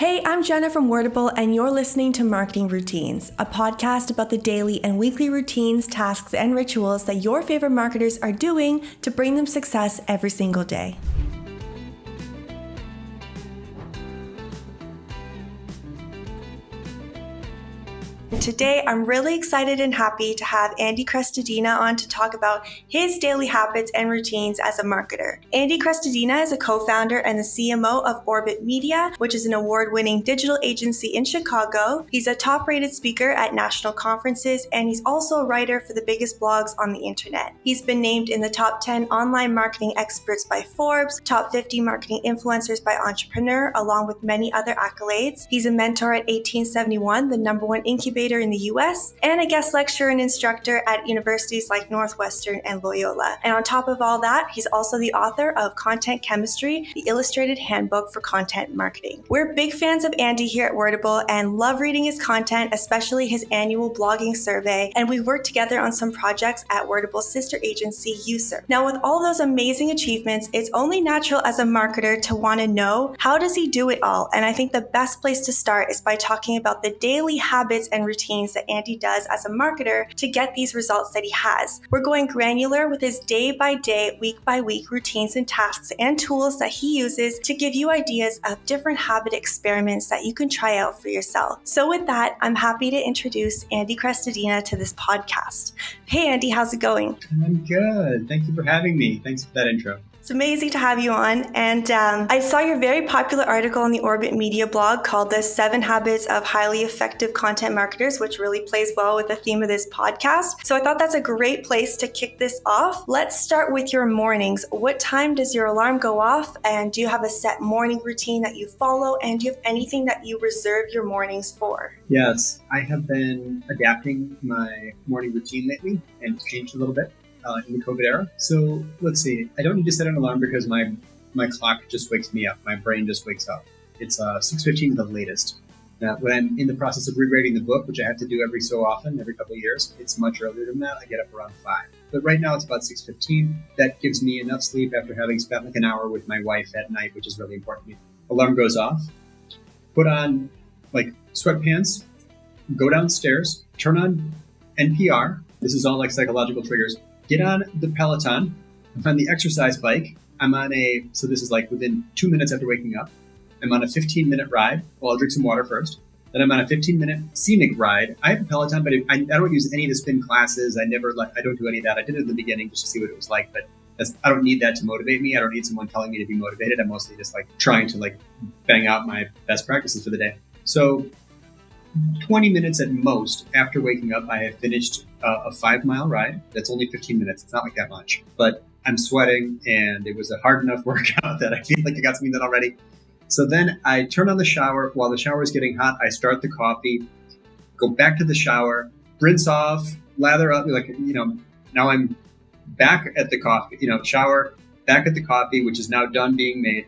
Hey, I'm Jenna from Wordable, and you're listening to Marketing Routines, a podcast about the daily and weekly routines, tasks, and rituals that your favorite marketers are doing to bring them success every single day. Today, I'm really excited and happy to have Andy Crestodina on to talk about his daily habits and routines as a marketer. Andy Crestodina is a co-founder and the CMO of Orbit Media, which is an award-winning digital agency in Chicago. He's a top-rated speaker at national conferences, and he's also a writer for the biggest blogs on the internet. He's been named in the top 10 online marketing experts by Forbes, top 50 marketing influencers by Entrepreneur, along with many other accolades. He's a mentor at 1871, the #1 incubator in the US, and a guest lecturer and instructor at universities like Northwestern and Loyola. And on top of all that, he's also the author of Content Chemistry, the illustrated handbook for content marketing. We're big fans of Andy here at Wordable and love reading his content, especially his annual blogging survey, and we've worked together on some projects at Wordable's sister agency, User. Now, with all those amazing achievements, it's only natural as a marketer to want to know, how does he do it all? And I think the best place to start is by talking about the daily habits and routines that Andy does as a marketer to get these results that he has. We're going granular with his day-by-day, week-by-week routines and tasks and tools that he uses to give you ideas of different habit experiments that you can try out for yourself. So with that, I'm happy to introduce Andy Crestodina to this podcast. Hey Andy, how's it going? I'm good. Thank you for having me. Thanks for that intro. It's amazing to have you on. And I saw your very popular article on the Orbit Media blog called The 7 Habits of Highly Effective Content Marketers, which really plays well with the theme of this podcast. So I thought that's a great place to kick this off. Let's start with your mornings. What time does your alarm go off? And do you have a set morning routine that you follow? And do you have anything that you reserve your mornings for? Yes, I have been adapting my morning routine lately, and it's changed a little bit. In the COVID era. So let's see. I don't need to set an alarm because my clock just wakes me up. My brain just wakes up. It's 6:15 at the latest. Now, when I'm in the process of rewriting the book, which I have to do every so often, every couple of years, it's much earlier than that. I get up around 5. But right now it's about 6:15. That gives me enough sleep after having spent like an hour with my wife at night, which is really important to me. Alarm goes off. Put on like sweatpants. Go downstairs. Turn on NPR. This is all like psychological triggers. Get on the Peloton. I'm on the exercise bike. So this is like within 2 minutes after waking up. I'm on a 15-minute ride. Well, I'll drink some water first. Then I'm on a 15-minute scenic ride. I have a Peloton, but I don't use any of the spin classes. I don't do any of that. I did it in the beginning just to see what it was like, but I don't need that to motivate me. I don't need someone telling me to be motivated. I'm mostly just like trying to like bang out my best practices for the day. So 20 minutes at most after waking up, I have finished a 5-mile ride. That's only 15 minutes. It's not like that much, but I'm sweating and it was a hard enough workout that I feel like I got something done already. So then I turn on the shower. While the shower is getting hot, I start the coffee, go back to the shower, rinse off, lather up. Now I'm back at the coffee, shower, back at the coffee, which is now done being made.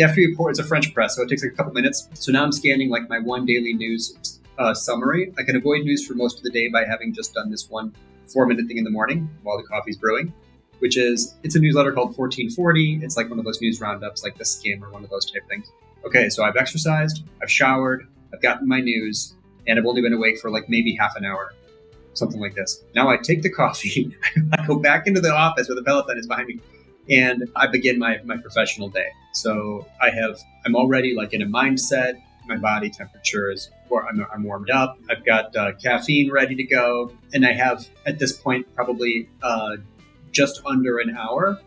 After you pour, it's a French press, so it takes like a couple minutes. So now I'm scanning like my one daily news summary. I can avoid news for most of the day by having just done this one 4-minute thing in the morning while the coffee's brewing, it's a newsletter called 1440. It's like one of those news roundups, like The Skim or one of those type things. Okay, so I've exercised, I've showered, I've gotten my news, and I've only been awake for like maybe half an hour, something like this. Now I take the coffee, I go back into the office where the Peloton is behind me, and I begin my professional day. So I'm already like in a mindset. My body temperature I'm warmed up. I've got caffeine ready to go. And I have at this point probably just under an hour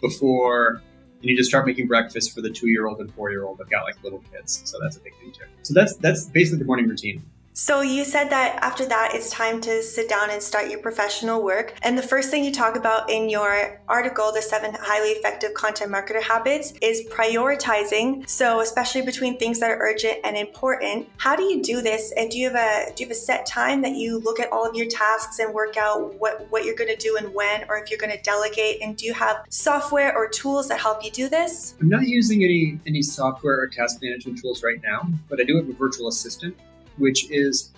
before you need to start making breakfast for the 2-year-old and 4-year-old. I've got like little kids. So that's a big thing too. So that's basically the morning routine. So you said that after that, it's time to sit down and start your professional work. And the first thing you talk about in your article, The 7 Highly Effective Content Marketer Habits, is prioritizing. So especially between things that are urgent and important. How do you do this? And do you have a set time that you look at all of your tasks and work out what you're going to do and when, or if you're going to delegate? And do you have software or tools that help you do this? I'm not using any software or task management tools right now, but I do have a virtual assistant, which is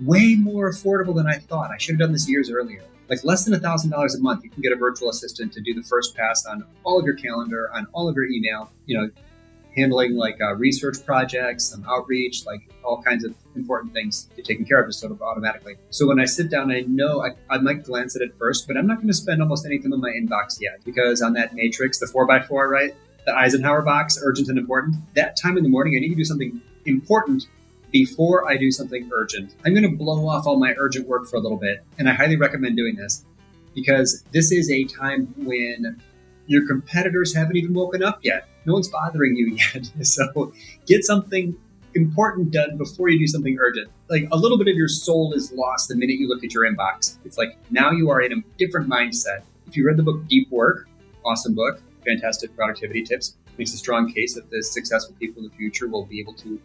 way more affordable than I thought. I should have done this years earlier. Like less than $1,000 a month, you can get a virtual assistant to do the first pass on all of your calendar, on all of your email. handling like research projects, some outreach, like all kinds of important things to taken care of just sort of automatically. So when I sit down, I know I might glance at it first, but I'm not going to spend almost anything in my inbox yet, because on that matrix, the 4x4, right? The Eisenhower box, urgent and important, that time in the morning, I need to do something important before I do something urgent. I'm going to blow off all my urgent work for a little bit, and I highly recommend doing this because this is a time when your competitors haven't even woken up yet. No one's bothering you yet. So get something important done before you do something urgent. Like a little bit of your soul is lost the minute you look at your inbox. It's like now you are in a different mindset. If you read the book Deep Work, awesome book, fantastic productivity tips, makes a strong case that the successful people in the future will be able to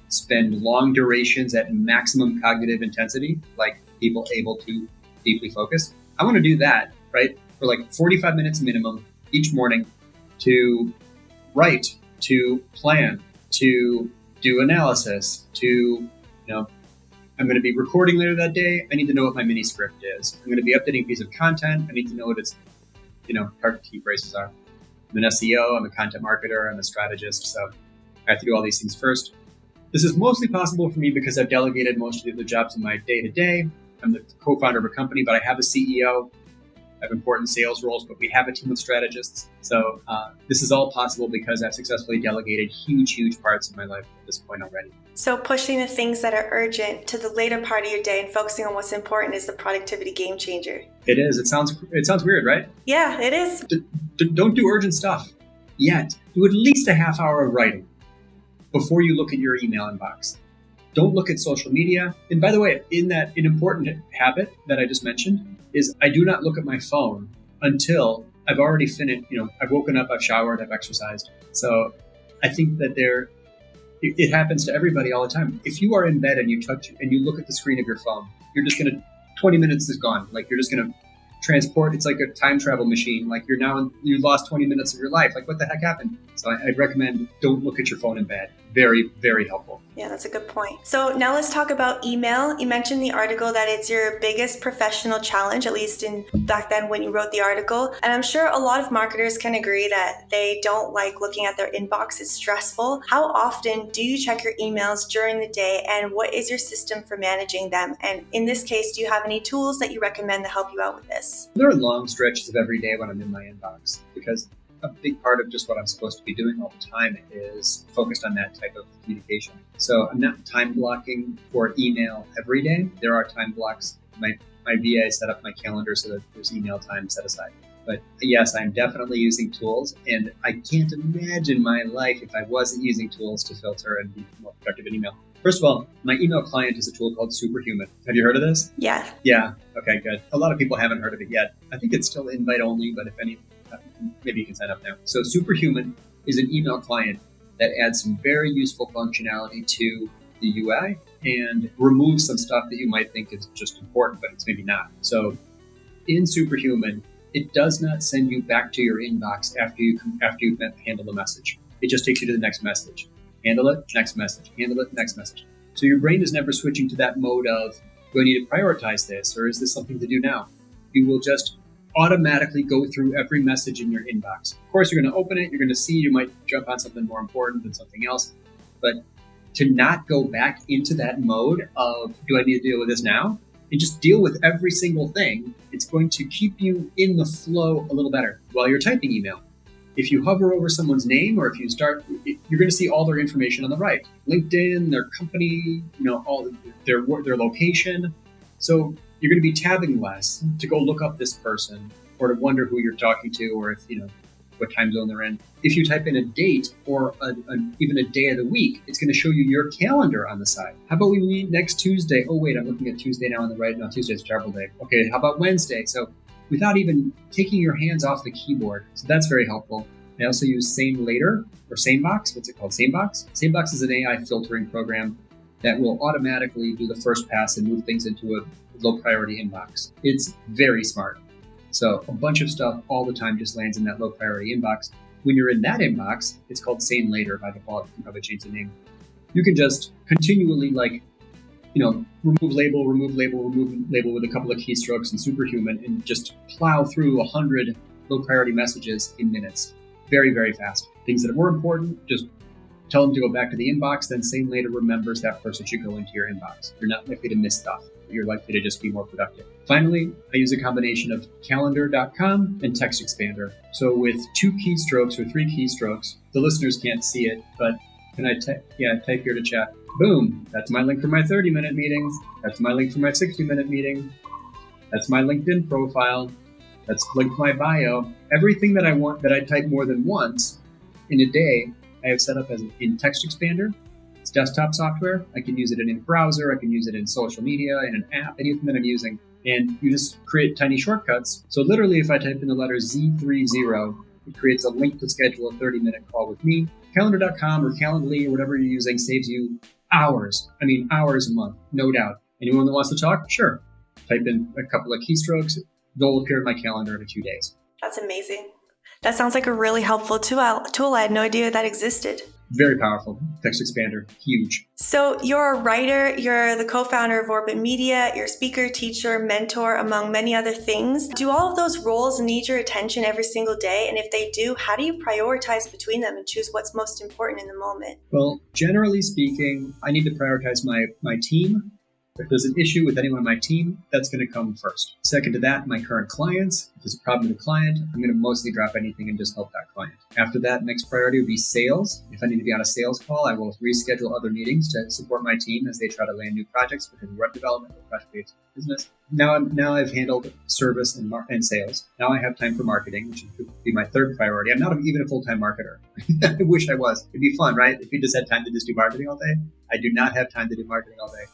spend long durations at maximum cognitive intensity, like people able to deeply focus. I want to do that, right? For like 45 minutes minimum each morning to write, to plan, to do analysis, to, I'm going to be recording later that day. I need to know what my mini script is. I'm going to be updating a piece of content. I need to know what its, target key phrases are. I'm an SEO, I'm a content marketer, I'm a strategist. So I have to do all these things first. This is mostly possible for me because I've delegated most of the other jobs in my day-to-day. I'm the co-founder of a company, but I have a CEO. I have important sales roles, but we have a team of strategists. So this is all possible because I've successfully delegated huge parts of my life at this point already. So pushing the things that are urgent to the later part of your day and focusing on what's important is the productivity game changer. It is. It sounds weird, right? Yeah, it is. Don't do urgent stuff yet. Do at least a half hour of writing before you look at your email inbox. Don't look at social media. And by the way, an important habit that I just mentioned is I do not look at my phone until I've already finished, I've woken up, I've showered, I've exercised. So I think that it happens to everybody all the time. If you are in bed and you look at the screen of your phone, you're just going to, 20 minutes is gone. Like you're just going to transport. It's like a time travel machine. Like you lost 20 minutes of your life. Like what the heck happened? So I'd recommend don't look at your phone in bed. Very, very helpful. Yeah, that's a good point. So now let's talk about email. You mentioned in the article that it's your biggest professional challenge, at least in back then when you wrote the article. And I'm sure a lot of marketers can agree that they don't like looking at their inbox. It's stressful. How often do you check your emails during the day, and what is your system for managing them? And in this case, do you have any tools that you recommend to help you out with this? There are long stretches of every day when I'm in my inbox because a big part of just what I'm supposed to be doing all the time is focused on that type of communication. So I'm not time blocking for email every day. There are time blocks. My VA set up my calendar so that there's email time set aside. But yes, I'm definitely using tools, and I can't imagine my life if I wasn't using tools to filter and be more productive in email. First of all, my email client is a tool called Superhuman. Have you heard of this? Yeah. Yeah. Okay, good. A lot of people haven't heard of it yet. I think it's still invite only, but if any, maybe you can sign up now. So Superhuman is an email client that adds some very useful functionality to the UI and removes some stuff that you might think is just important, but it's maybe not. So in Superhuman, it does not send you back to your inbox after you've handled a message. It just takes you to the next message. Handle it, next message. Handle it, next message. So your brain is never switching to that mode of, do I need to prioritize this, or is this something to do now? You will just automatically go through every message in your inbox. Of course, you're going to open it. You're going to see, you might jump on something more important than something else. But to not go back into that mode of, do I need to deal with this now? And just deal with every single thing, it's going to keep you in the flow a little better while you're typing email. If you hover over someone's name, or if you start, you're going to see all their information on the right. LinkedIn, their company, all their location. So you're going to be tabbing less to go look up this person or to wonder who you're talking to, or if, what time zone they're in. If you type in a date or even a day of the week, it's going to show you your calendar on the side. How about we meet next Tuesday? Oh, wait, I'm looking at Tuesday now on the right. No, Tuesday's a terrible day. Okay, how about Wednesday? So without even taking your hands off the keyboard. So that's very helpful. I also use Same Later or SameBox. What's it called? SameBox? SameBox is an AI filtering program that will automatically do the first pass and move things into a low priority inbox. It's very smart. So a bunch of stuff all the time just lands in that low priority inbox. When you're in that inbox, it's called Same Later by default. You can probably change the name. You can just continually remove label with a couple of keystrokes in Superhuman and just plow through 100 low priority messages in minutes. Very, very fast. Things that are more important, just tell them to go back to the inbox, then same later remembers that person should go into your inbox. You're not likely to miss stuff. You're likely to just be more productive. Finally, I use a combination of calendar.com and text expander. So with 2 keystrokes or 3 keystrokes, the listeners can't see it, but can I type here to chat? Boom, that's my link for my 30-minute meeting. That's my link for my 60-minute meeting. That's my LinkedIn profile. That's linked to my bio. Everything that I want that I type more than once in a day, I have set up as in text expander. It's desktop software. I can use it in a browser. I can use it in social media, in an app, anything that I'm using. And you just create tiny shortcuts. So literally, if I type in the letter Z30, it creates a link to schedule a 30-minute call with me. Calendar.com or Calendly or whatever you're using saves you hours. Hours a month, no doubt. Anyone that wants to talk, sure. Type in a couple of keystrokes. They'll appear in my calendar in a few days. That's amazing. That sounds like a really helpful tool. I had no idea that existed. Very powerful. Text expander, huge. So you're a writer, you're the co-founder of Orbit Media, you're a speaker, teacher, mentor, among many other things. Do all of those roles need your attention every single day? And if they do, how do you prioritize between them and choose what's most important in the moment? Well, generally speaking, I need to prioritize my team. If there's an issue with anyone on my team, that's going to come first. Second to that, my current clients. If there's a problem with a client, I'm going to mostly drop anything and just help that client. After that, next priority would be sales. If I need to be on a sales call, I will reschedule other meetings to support my team as they try to land new projects within web development or project-based business. Now I've handled service and sales. Now I have time for marketing, which would be my third priority. I'm not even a full-time marketer. I wish I was. It'd be fun, right? If you just had time to just do marketing all day. I do not have time to do marketing all day.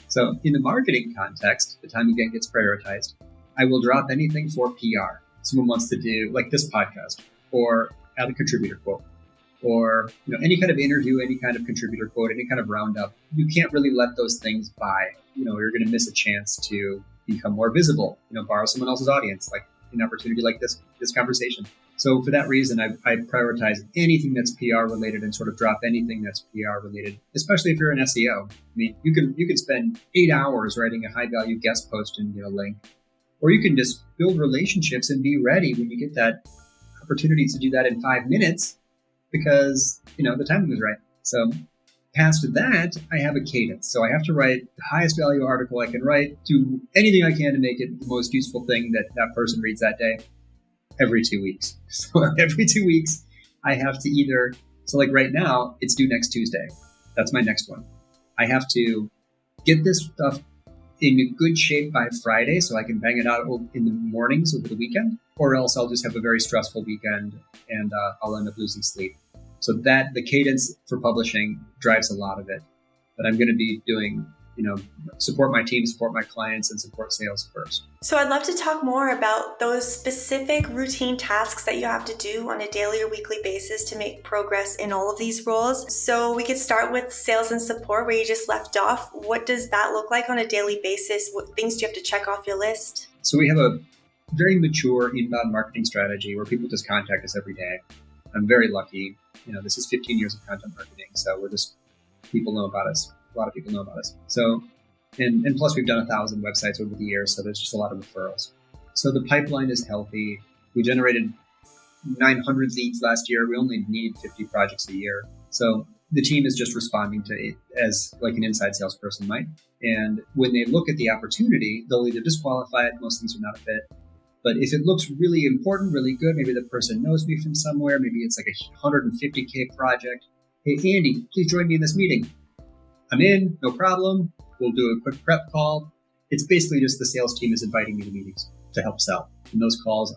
So in the marketing context, the time again gets prioritized. I will drop anything for PR. Someone wants to do like this podcast or add a contributor quote or any kind of interview, any kind of contributor quote, any kind of roundup. You can't really let those things by. You're going to miss a chance to become more visible, borrow someone else's audience, like an opportunity like this conversation. So for that reason, I prioritize anything that's PR related and sort of drop anything that's PR related, especially if you're an SEO. You can spend 8 hours writing a high value guest post and get a link, or you can just build relationships and be ready when you get that opportunity to do that in 5 minutes because, the timing was right. So past that, I have a cadence. So I have to write the highest value article I can write, do anything I can to make it the most useful thing that person reads that day. Every 2 weeks. So every 2 weeks, I have to like right now, it's due next Tuesday. That's my next one. I have to get this stuff in good shape by Friday so I can bang it out in the mornings over the weekend, or else I'll just have a very stressful weekend and I'll end up losing sleep. So that the cadence for publishing drives a lot of it. But I'm going to be doing support my team, support my clients, and support sales first. So I'd love to talk more about those specific routine tasks that you have to do on a daily or weekly basis to make progress in all of these roles. So we could start with sales and support where you just left off. What does that look like on a daily basis? What things do you have to check off your list? So we have a very mature inbound marketing strategy where people just contact us every day. I'm very lucky. This is 15 years of content marketing. So people know about us. A lot of people know about us. So, and plus we've done 1,000 websites over the years, so there's just a lot of referrals. So the pipeline is healthy. We generated 900 leads last year. We only need 50 projects a year. So the team is just responding to it as like an inside salesperson might. And when they look at the opportunity, they'll either disqualify it. Most things are not a fit. But if it looks really important, really good, maybe the person knows me from somewhere. Maybe it's like a 150K project. Hey, Andy, please join me in this meeting. I'm in, no problem. We'll do a quick prep call. It's basically just the sales team is inviting me to meetings to help sell. And those calls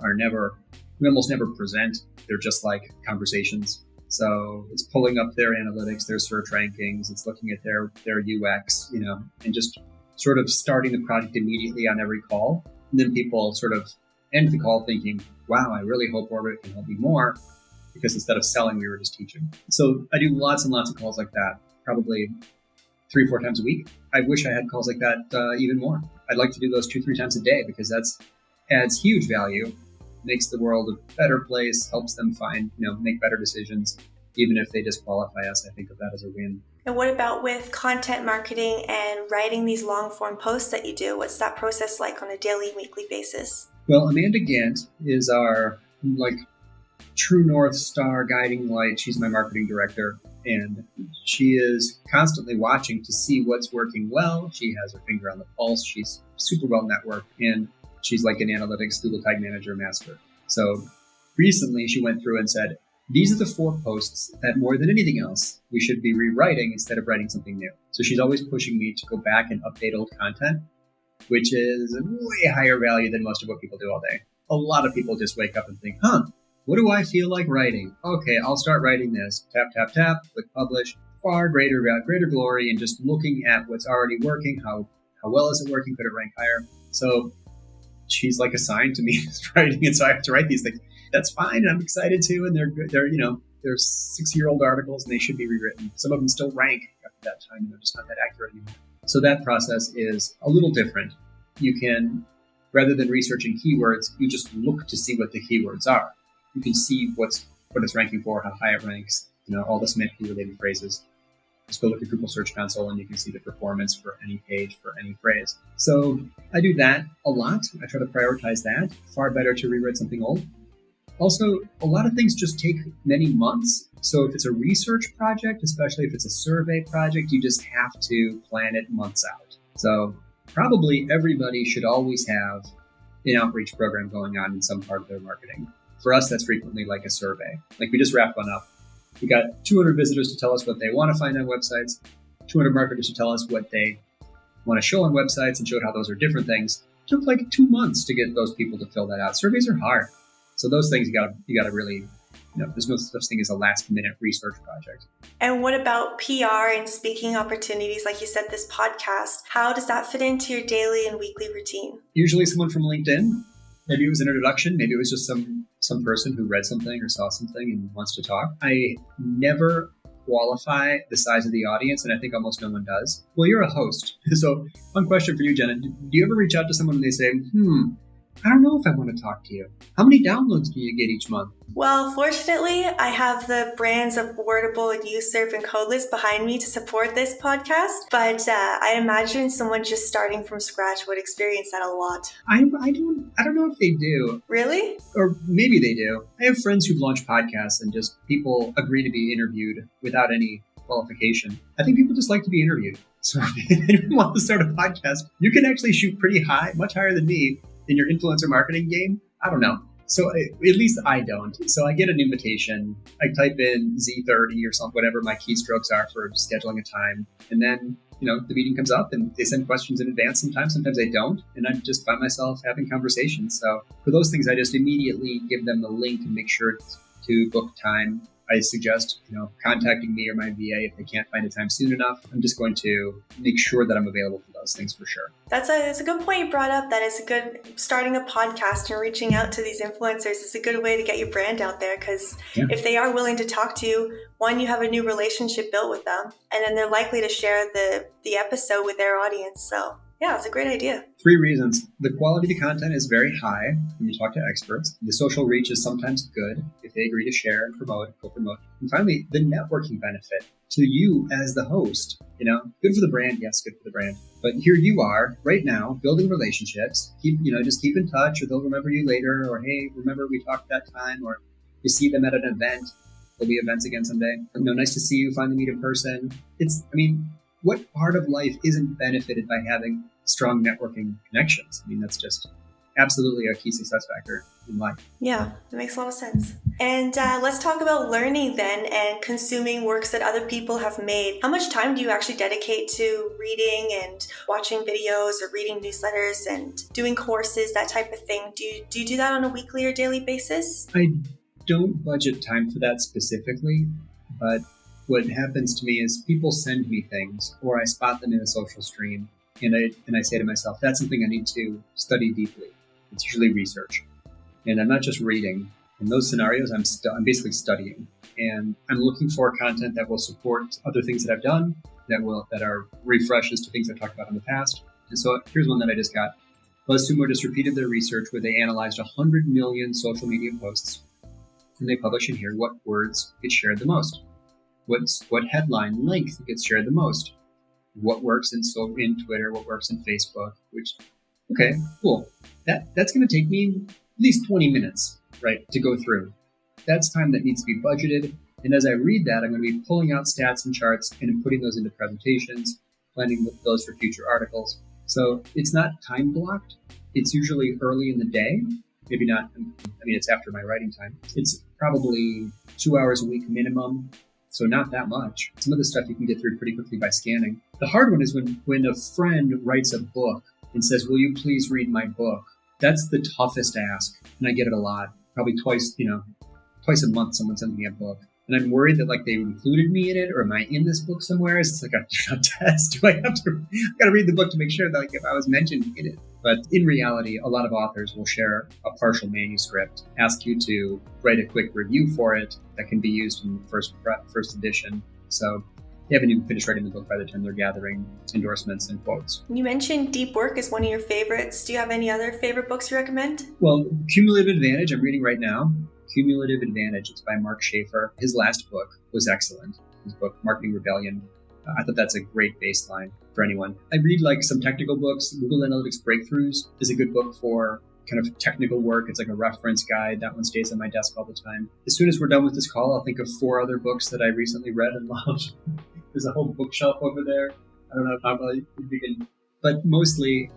we almost never present. They're just like conversations. So it's pulling up their analytics, their search rankings. It's looking at their UX, and just sort of starting the project immediately on every call. And then people sort of end the call thinking, wow, I really hope Orbit can help me more because instead of selling, we were just teaching. So I do lots and lots of calls like that, probably 3-4 times a week. I wish I had calls like that even more. I'd like to do those 2-3 times a day because that's adds huge value, makes the world a better place, helps them find, make better decisions. Even if they disqualify us, I think of that as a win. And what about with content marketing and writing these long form posts that you do? What's that process like on a daily, weekly basis? Well, Amanda Gant is our true North Star guiding light. She's my marketing director. And she is constantly watching to see what's working well. She has her finger on the pulse. She's super well networked, and she's like an analytics Google Tag Manager master. So recently she went through and said, these are the 4 posts that more than anything else, we should be rewriting instead of writing something new. So she's always pushing me to go back and update old content, which is way higher value than most of what people do all day. A lot of people just wake up and think, what do I feel like writing? Okay, I'll start writing this. Tap, tap, tap, click publish. Far greater glory in just looking at what's already working. How well is it working? Could it rank higher? So she's like assigned to me writing, and so I have to write these things. That's fine, and I'm excited too. And they're 6-year-old articles, and they should be rewritten. Some of them still rank after that time, and they're just not that accurate anymore. So that process is a little different. You can, rather than researching keywords, you just look to see what the keywords are. You can see what it's ranking for, how high it ranks, all the semantically related phrases. Just go look at Google Search Console and you can see the performance for any page, for any phrase. So I do that a lot. I try to prioritize that. Far better to rewrite something old. Also, a lot of things just take many months. So if it's a research project, especially if it's a survey project, you just have to plan it months out. So probably everybody should always have an outreach program going on in some part of their marketing. For us, that's frequently like a survey. Like we just wrapped one up. We got 200 visitors to tell us what they want to find on websites, 200 marketers to tell us what they want to show on websites, and showed how those are different things. It took like 2 months to get those people to fill that out. Surveys are hard. So those things you gotta really, there's no such thing as a last minute research project. And what about PR and speaking opportunities? Like you said, this podcast, how does that fit into your daily and weekly routine? Usually someone from LinkedIn. Maybe it was an introduction. Maybe it was just some person who read something or saw something and wants to talk. I never qualify the size of the audience, and I think almost no one does. Well, you're a host. So one question for you, Jenna. Do you ever reach out to someone and they say, I don't know if I want to talk to you. How many downloads do you get each month? Well, fortunately, I have the brands of Wordable and Usurp and Codeless behind me to support this podcast. But I imagine someone just starting from scratch would experience that a lot. I don't know if they do. Really? Or maybe they do. I have friends who've launched podcasts and just people agree to be interviewed without any qualification. I think people just like to be interviewed. So if you want to start a podcast, you can actually shoot pretty high, much higher than me, in your influencer marketing game. I don't know. So at least I don't. So I get an invitation. I type in Z30 or something, whatever my keystrokes are for scheduling a time. And then, the meeting comes up and they send questions in advance sometimes. Sometimes they don't. And I just find myself having conversations. So for those things, I just immediately give them the link and make sure to book time. I suggest, contacting me or my VA if they can't find a time soon enough. I'm just going to make sure that I'm available for those things for sure. That's a good point you brought up. That is a good, starting a podcast and reaching out to these influencers is a good way to get your brand out there, because if they are willing to talk to you, one, you have a new relationship built with them, and then they're likely to share the episode with their audience. So yeah, it's a great idea. 3 reasons. The quality of the content is very high when you talk to experts. The social reach is sometimes good if they agree to share and promote. And finally, the networking benefit to you as the host. Good for the brand. Yes, good for the brand. But here you are right now building relationships. Just keep in touch, or they'll remember you later. Or hey, remember we talked that time? Or you see them at an event. There'll be events again someday. Nice to see you. Finally meet in person. What part of life isn't benefited by having strong networking connections? That's just absolutely a key success factor in life. Yeah, that makes a lot of sense. And let's talk about learning then and consuming works that other people have made. How much time do you actually dedicate to reading and watching videos or reading newsletters and doing courses, that type of thing? Do you do that on a weekly or daily basis? I don't budget time for that specifically, but what happens to me is people send me things, or I spot them in a social stream, and I say to myself, that's something I need to study deeply. It's usually research. And I'm not just reading. In those scenarios, I'm basically studying. And I'm looking for content that will support other things that I've done, that are refreshes to things I've talked about in the past. And so here's one that I just got. BuzzSumo just repeated their research where they analyzed 100 million social media posts. And they publish in here what words get shared the most. What headline length gets shared the most? What works in Twitter? What works in Facebook? Okay, cool. That's going to take me at least 20 minutes, right, to go through. That's time that needs to be budgeted. And as I read that, I'm going to be pulling out stats and charts and putting those into presentations, planning those for future articles. So it's not time blocked. It's usually early in the day. Maybe not. It's after my writing time. It's probably 2 hours a week minimum. So not that much. Some of the stuff you can get through pretty quickly by scanning. The hard one is when a friend writes a book and says, will you please read my book? That's the toughest ask. And I get it a lot. Probably twice a month someone sends me a book. And I'm worried that they included me in it, or am I in this book somewhere? It's like a test. I got to read the book to make sure that if I was mentioned in it. But in reality, a lot of authors will share a partial manuscript, ask you to write a quick review for it that can be used in the first edition. So they haven't even finished writing the book by the time they're gathering endorsements and quotes. You mentioned Deep Work is one of your favorites. Do you have any other favorite books you recommend? Well, Cumulative Advantage, I'm reading right now. Cumulative Advantage. It's by Mark Schaefer. His last book was excellent. His book, Marketing Rebellion. I thought that's a great baseline for anyone. I read some technical books. Google Analytics Breakthroughs is a good book for kind of technical work. It's like a reference guide. That one stays on my desk all the time. As soon as we're done with this call, I'll think of 4 other books that I recently read and loved. There's a whole bookshelf over there. I don't know how I begin. But mostly,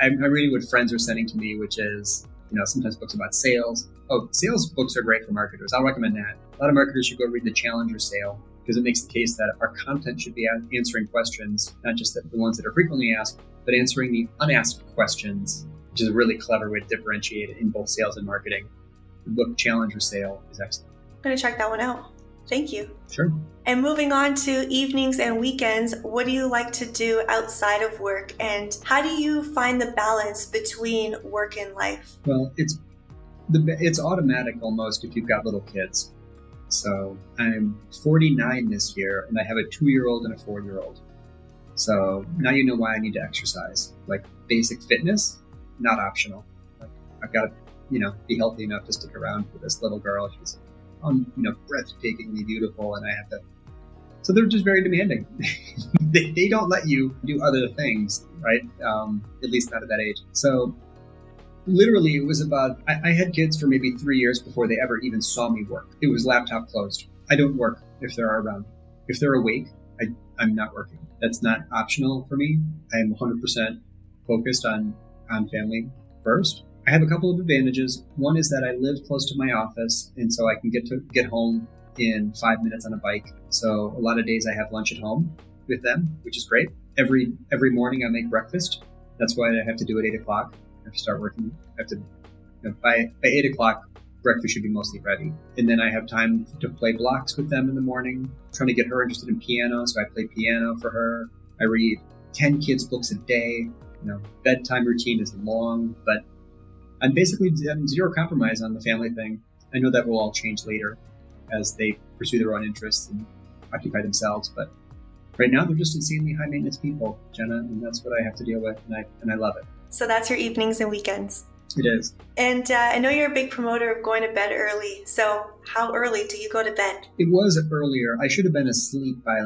I'm reading what friends are sending to me, which is, sometimes books about sales. Oh, sales books are great for marketers. I'll recommend that. A lot of marketers should go read the Challenger Sale, because it makes the case that our content should be answering questions, not just the ones that are frequently asked, but answering the unasked questions, which is a really clever way to differentiate it in both sales and marketing. The book Challenger Sale is excellent. I'm going to check that one out. Thank you. Sure. And moving on to evenings and weekends, what do you like to do outside of work? And how do you find the balance between work and life? Well, it's automatic almost if you've got little kids. So I'm 49 this year, and I have a 2-year-old and a 4-year-old. So now you know why I need to exercise. Basic fitness, not optional. I've got to, be healthy enough to stick around for this little girl. She's, breathtakingly beautiful, and I have to. So they're just very demanding. They don't let you do other things, right? At least not at that age. So literally, it was about, I had kids for maybe 3 years before they ever even saw me work. It was laptop closed. I don't work if they're around. If they're awake, I'm not working. That's not optional for me. I am 100% focused on family first. I have a couple of advantages. One is that I live close to my office, and so I can get home in 5 minutes on a bike. So a lot of days I have lunch at home with them, which is great. Every morning I make breakfast. That's why I have to do it at 8 o'clock. I have to start working. I have to, by 8 o'clock, breakfast should be mostly ready. And then I have time to play blocks with them in the morning, trying to get her interested in piano. So I play piano for her. I read 10 kids' books a day. Bedtime routine is long, but I'm zero compromise on the family thing. I know that will all change later as they pursue their own interests and occupy themselves. But right now, they're just insanely high maintenance people, Jenna, and that's what I have to deal with, and I love it. So that's your evenings and weekends. It is. And I know you're a big promoter of going to bed early. So how early do you go to bed? It was earlier. I should have been asleep by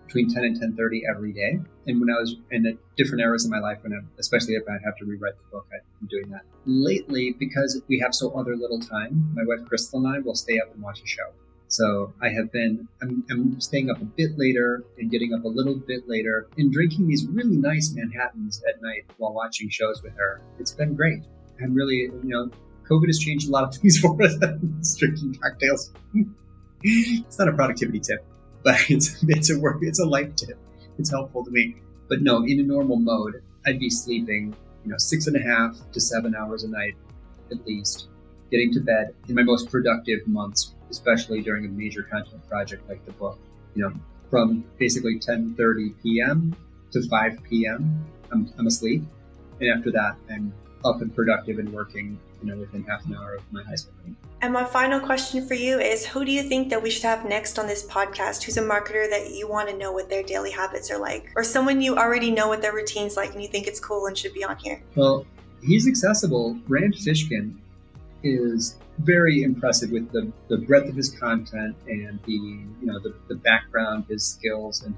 between 10 and 10:30 every day. And when I was in the different eras of my life, especially if I have to rewrite the book, I'm doing that. Lately, because we have so other little time, my wife Crystal and I will stay up and watch a show. So I'm staying up a bit later and getting up a little bit later and drinking these really nice Manhattans at night while watching shows with her. It's been great. I'm really, COVID has changed a lot of things for us. Drinking cocktails. It's not a productivity tip, but it's a life tip. It's helpful to me. But no, in a normal mode, I'd be sleeping, 6.5 to 7 hours a night, at least, getting to bed in my most productive months, especially during a major content project like the book. From basically 10:30 p.m. to 5 p.m., I'm asleep. And after that, I'm up and productive and working, within half an hour of my high school meeting. And my final question for you is, who do you think that we should have next on this podcast? Who's a marketer that you want to know what their daily habits are like? Or someone you already know what their routine's like and you think it's cool and should be on here? Well, he's accessible. Rand Fishkin is very impressive with the breadth of his content and the background, his skills, and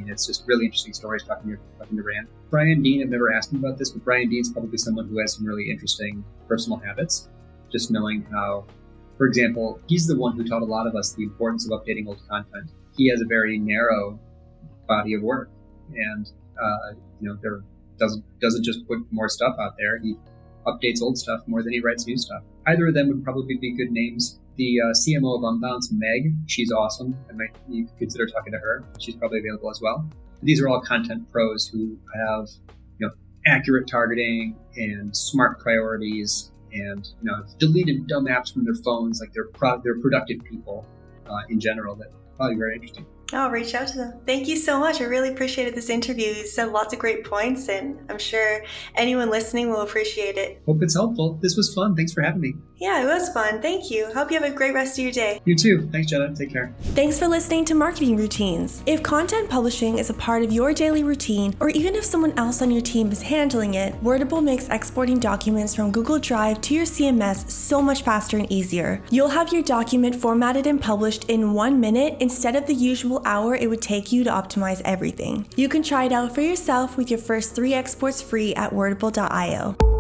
it's just really interesting stories talking to Rand. Brian Dean, I've never asked him about this, but Brian Dean's probably someone who has some really interesting personal habits, just knowing how For example, he's the one who taught a lot of us the importance of updating old content. He has a very narrow body of work, and there doesn't just put more stuff out there. He updates old stuff more than he writes new stuff. Either of them would probably be good names. The CMO of Unbounce, Meg, she's awesome. You could consider talking to her. She's probably available as well. These are all content pros who have accurate targeting and smart priorities, and have deleted dumb apps from their phones. Like they're productive people in general. That probably very interesting. I'll reach out to them. Thank you so much. I really appreciated this interview. You said lots of great points, and I'm sure anyone listening will appreciate it. Hope it's helpful. This was fun. Thanks for having me. Yeah, it was fun. Thank you. Hope you have a great rest of your day. You too. Thanks, Jenna. Take care. Thanks for listening to Marketing Routines. If content publishing is a part of your daily routine, or even if someone else on your team is handling it, Wordable makes exporting documents from Google Drive to your CMS so much faster and easier. You'll have your document formatted and published in 1 minute instead of the usual hour it would take you to optimize everything. You can try it out for yourself with your first 3 exports free at wordable.io.